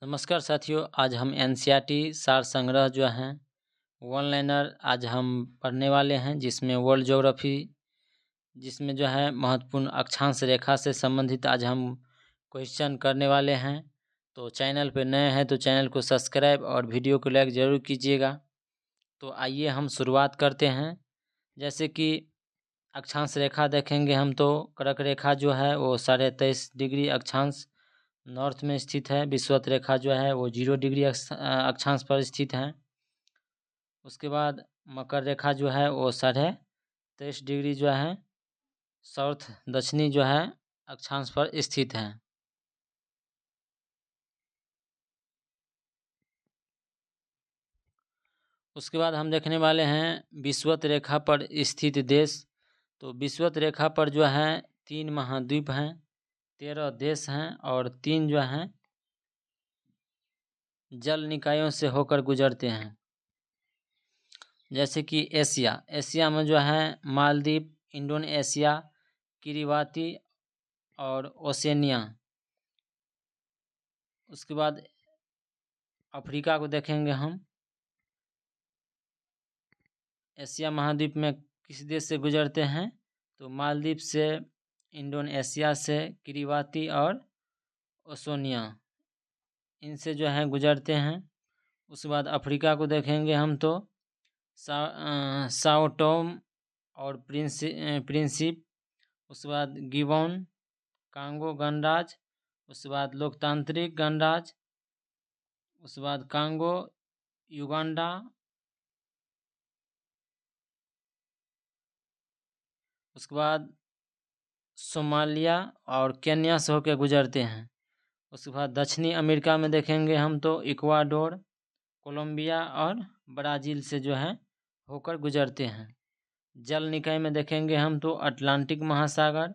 नमस्कार साथियों, आज हम एनसीईआरटी सार संग्रह जो हैं वन लाइनर आज हम पढ़ने वाले हैं, जिसमें वर्ल्ड ज्योग्राफी जिसमें जो है महत्वपूर्ण अक्षांश रेखा से संबंधित आज हम क्वेश्चन करने वाले हैं। तो चैनल पर नए हैं तो चैनल को सब्सक्राइब और वीडियो को लाइक ज़रूर कीजिएगा। तो आइए हम शुरुआत करते हैं। जैसे कि अक्षांश रेखा देखेंगे हम तो कर्क रेखा जो है वो 23.5 डिग्री अक्षांश नॉर्थ में स्थित है। विषुवत रेखा जो है वो 0 डिग्री अक्षांश पर स्थित है। उसके बाद मकर रेखा जो है वो 23.5 डिग्री जो है साउथ दक्षिणी जो है अक्षांश पर स्थित है। उसके बाद हम देखने वाले हैं विषुवत रेखा पर स्थित देश। तो विषुवत रेखा पर जो है 3 महाद्वीप हैं, 13 देश हैं और 3 जो हैं जल निकायों से होकर गुजरते हैं। जैसे कि एशिया में जो है मालदीव, इंडोनेशिया, किरिबाती और ओशनिया। उसके बाद अफ्रीका को देखेंगे हम। एशिया महाद्वीप में किस देश से गुजरते हैं तो मालदीव से, इंडोनेशिया से, किरिबाती और ओशनिया, इनसे जो है गुजरते हैं। उसके बाद अफ्रीका को देखेंगे हम तो साओ टोम और प्रिंसिप, उसके बाद गिबॉन, कांगो गणराज्य, उसके बाद लोकतांत्रिक गणराज्य, उसके बाद कांगो, युगांडा, उसके बाद सोमालिया और केन्या से होकर गुजरते हैं। उसके बाद दक्षिणी अमेरिका में देखेंगे हम तो इक्वाडोर, कोलंबिया और ब्राज़ील से जो है होकर गुजरते हैं। जल निकाय में देखेंगे हम तो अटलांटिक महासागर,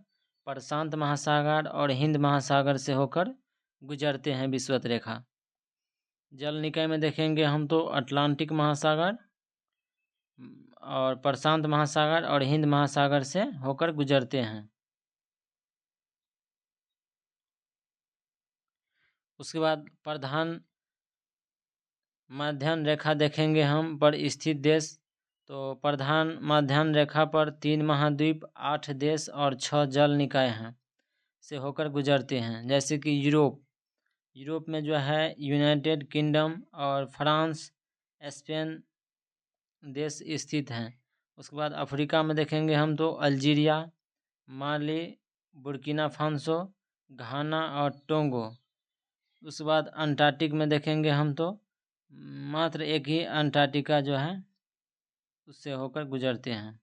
प्रशांत महासागर और हिंद महासागर से होकर गुजरते हैं विषुवत रेखा। जल निकाय में देखेंगे हम तो अटलांटिक महासागर और प्रशांत महासागर और हिंद महासागर से होकर गुजरते हैं। उसके बाद प्रधान मध्याह्न रेखा देखेंगे हम पर स्थित देश। तो प्रधान मध्याह्न रेखा पर 3 महाद्वीप, 8 देश और 6 जल निकाय हैं से होकर गुजरते हैं। जैसे कि यूरोप में जो है यूनाइटेड किंगडम और फ्रांस, स्पेन देश स्थित हैं। उसके बाद अफ्रीका में देखेंगे हम तो अल्जीरिया, माली, बुर्किना फासो, घाना और टोंगो। उसके बाद अंटार्कटिक में देखेंगे हम तो मात्र एक ही अंटार्कटिका जो है उससे होकर गुजरते हैं।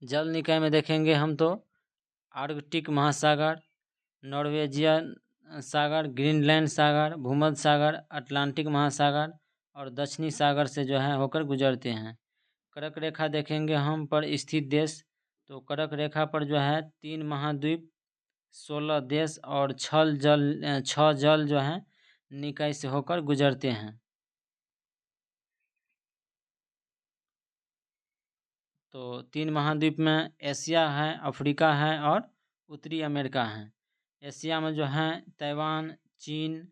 जल निकाय में देखेंगे हम तो आर्कटिक महासागर, नॉर्वेजियन सागर, ग्रीनलैंड सागर, भूमध्य सागर, अटलांटिक महासागर और दक्षिणी सागर से जो है होकर गुजरते हैं। कर्क रेखा देखेंगे हम पर स्थित देश। तो कर्क रेखा पर जो है 3 महाद्वीप, 16 देश और 6 जल जो है निकाय से होकर गुजरते हैं। तो 3 महाद्वीप में एशिया है, अफ्रीका है और उत्तरी अमेरिका है। एशिया में जो है ताइवान, चीन,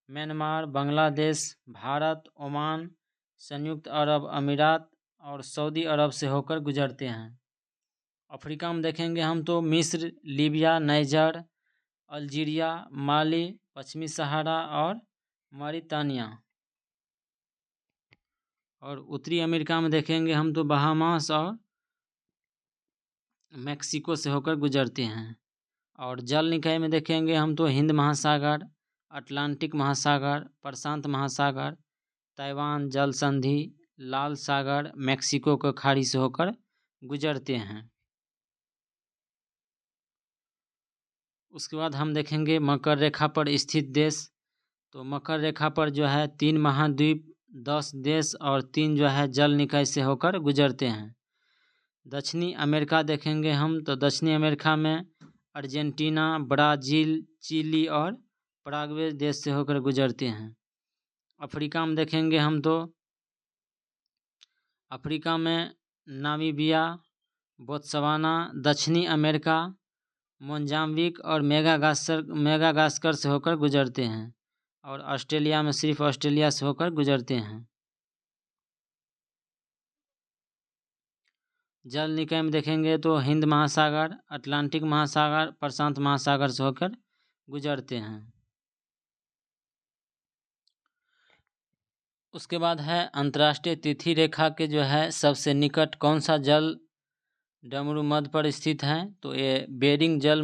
म्यांमार, बांग्लादेश, भारत, ओमान, संयुक्त अरब अमीरात और सऊदी अरब से होकर गुजरते हैं। अफ्रीका में देखेंगे हम तो मिस्र, लीबिया, नाइजर, अल्जीरिया, माली, पश्चिमी सहारा और मॉरिटानिया। और उत्तरी अमेरिका में देखेंगे हम तो बहामास और मैक्सिको से होकर गुजरते हैं। और जल निकाय में देखेंगे हम तो हिंद महासागर, अटलांटिक महासागर, प्रशांत महासागर, ताइवान जल संधि, लाल सागर, मैक्सिको की खाड़ी से होकर गुजरते हैं। उसके बाद हम देखेंगे मकर रेखा पर स्थित देश। तो मकर रेखा पर जो है 3 महाद्वीप, 10 देश और 3 जो है जल निकाय से होकर गुजरते हैं। दक्षिणी अमेरिका देखेंगे हम तो दक्षिणी अमेरिका में अर्जेंटीना, ब्राज़ील, चिली और पैराग्वे देश से होकर गुजरते हैं। अफ्रीका में देखेंगे हम तो अफ्रीका में नामीबिया, बोत्सवाना, दक्षिणी अमेरिका, मोजाम्बिक और मेडागास्कर से होकर गुजरते हैं। और ऑस्ट्रेलिया में सिर्फ ऑस्ट्रेलिया से होकर गुजरते हैं। जल निकाय में देखेंगे तो हिंद महासागर, अटलांटिक महासागर, प्रशांत महासागर से होकर गुजरते हैं। उसके बाद है अंतर्राष्ट्रीय तिथि रेखा के जो है सबसे निकट कौन सा जल डमरू मध्य पर स्थित है, तो ये बेरिंग जल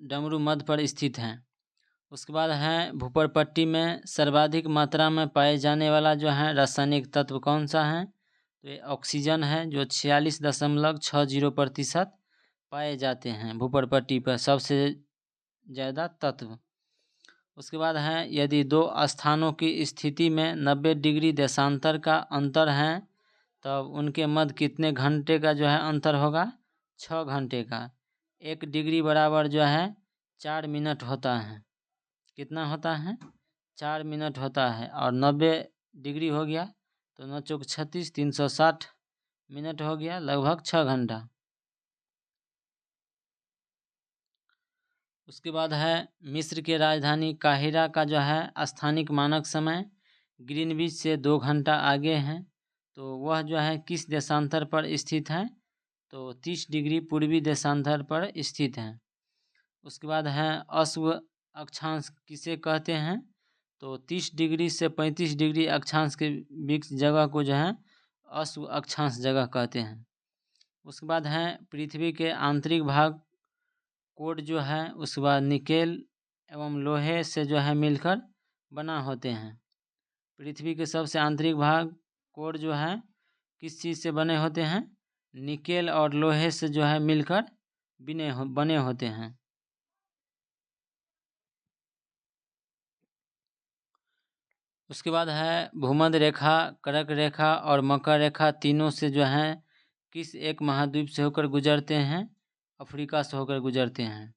डमरू मध्य पर स्थित है। उसके बाद है भूपरपट्टी में सर्वाधिक मात्रा में पाए जाने वाला जो है रासायनिक तत्व कौन सा है, तो ये ऑक्सीजन है जो 46.60% पाए जाते हैं भूपरपट्टी पर सबसे ज़्यादा तत्व। उसके बाद है यदि दो स्थानों की स्थिति में 90 डिग्री देशांतर का अंतर है तब उनके मध्य कितने घंटे का जो है अंतर होगा, 6 घंटे का। 1 डिग्री बराबर जो है 4 मिनट होता है। कितना होता है, 4 मिनट होता है। और 90 डिग्री हो गया तो 9 चौक 36, 360 मिनट हो गया, लगभग 6 घंटा। उसके बाद है मिस्र के राजधानी काहिरा का जो है स्थानिक मानक समय ग्रीनविच से 2 घंटा आगे है, तो वह जो है किस देशांतर पर स्थित है, तो 30 डिग्री पूर्वी देशांतर पर स्थित है। उसके बाद है अश्व अक्षांश किसे कहते हैं, तो 30 डिग्री से 35 डिग्री अक्षांश के बीच जगह को जो है अश्व अक्षांश जगह कहते हैं। उसके बाद है पृथ्वी के आंतरिक भाग कोड जो है उसके बाद निकेल एवं लोहे से जो है मिलकर बना होते हैं। पृथ्वी के सबसे आंतरिक भाग कोड जो है किस चीज़ से बने होते हैं, निकेल और लोहे से जो है मिलकर बने होते हैं। उसके बाद है भूमध्य रेखा, कर्क रेखा और मकर रेखा तीनों से जो है किस एक महाद्वीप से होकर गुजरते हैं, अफ्रीका से होकर गुजरते हैं।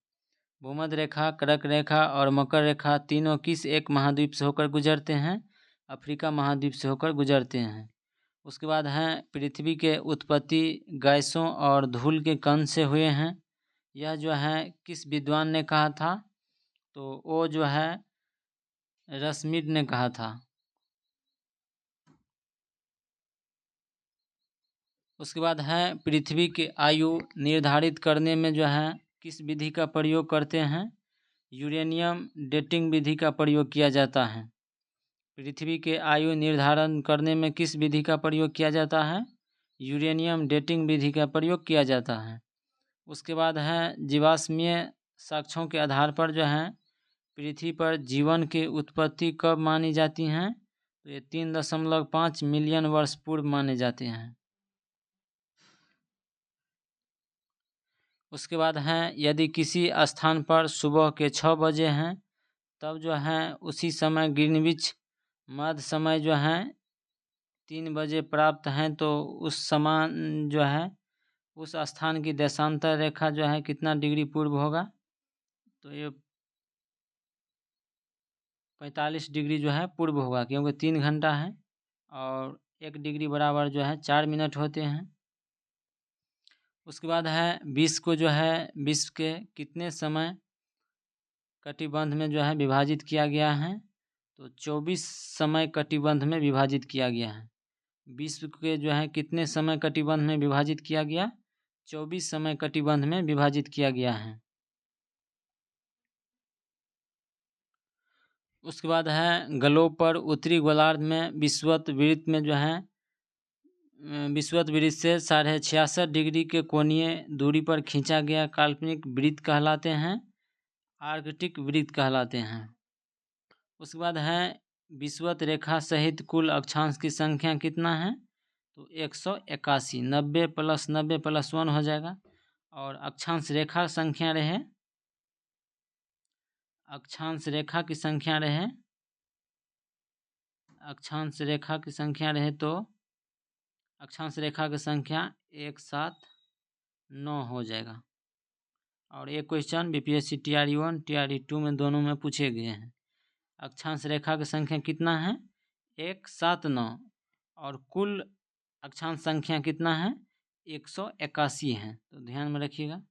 भूमध्य रेखा, कर्क रेखा और मकर रेखा तीनों किस एक महाद्वीप से होकर गुजरते हैं, अफ्रीका महाद्वीप से होकर गुजरते हैं। उसके बाद है पृथ्वी के उत्पत्ति गैसों और धूल के कण से हुए हैं, यह जो है किस विद्वान ने कहा था, तो वो जो है रश्मिड ने कहा था। उसके बाद है पृथ्वी की आयु निर्धारित करने में जो है किस विधि का प्रयोग करते हैं, यूरेनियम डेटिंग विधि का प्रयोग किया जाता है। पृथ्वी के आयु निर्धारण करने में किस विधि का प्रयोग किया जाता है, यूरेनियम डेटिंग विधि का प्रयोग किया जाता है। उसके बाद है जीवाश्मीय साक्ष्यों के आधार पर जो है पृथ्वी पर जीवन की उत्पत्ति कब मानी जाती हैं, तो ये 3.5 मिलियन वर्ष पूर्व माने जाते हैं। उसके बाद है यदि किसी स्थान पर सुबह के 6 बजे हैं तब जो है उसी समय ग्रीनविच मध्य समय जो है 3 बजे प्राप्त हैं, तो उस समान जो है उस स्थान की देशांतर रेखा जो है कितना डिग्री पूर्व होगा, तो ये 45 डिग्री जो है पूर्व होगा, क्योंकि 3 घंटा है और 1 डिग्री बराबर जो है 4 मिनट होते हैं। उसके बाद है विश्व को जो है विश्व के कितने समय कटिबंध में जो है विभाजित किया गया है, तो 24 समय कटिबंध में विभाजित किया गया है। विश्व के जो है कितने समय कटिबंध में विभाजित किया गया, 24 समय कटिबंध में विभाजित किया गया है। उसके बाद है ग्लोब पर उत्तरी गोलार्ध में विषुवत वृत्त में जो है विषुवत वृत्त से 66.5 डिग्री के कोणीय दूरी पर खींचा गया काल्पनिक वृत्त कहलाते हैं, आर्कटिक वृत्त कहलाते हैं। उसके बाद है विषुवत रेखा सहित कुल अक्षांश की संख्या कितना है, तो 181, 90 + 90 + 1 हो जाएगा। और अक्षांश रेखा संख्या रहे, अक्षांश रेखा की संख्या रहे, अक्षांश रेखा की संख्या रहे तो अक्षांश रेखा की संख्या 179 हो जाएगा। और एक क्वेश्चन बीपीएससी TRE1 TRE2 में दोनों में पूछे गए हैं। अक्षांश रेखा की संख्या कितना है, 179, और कुल अक्षांश संख्या कितना है, 181 हैं। तो ध्यान में रखिएगा।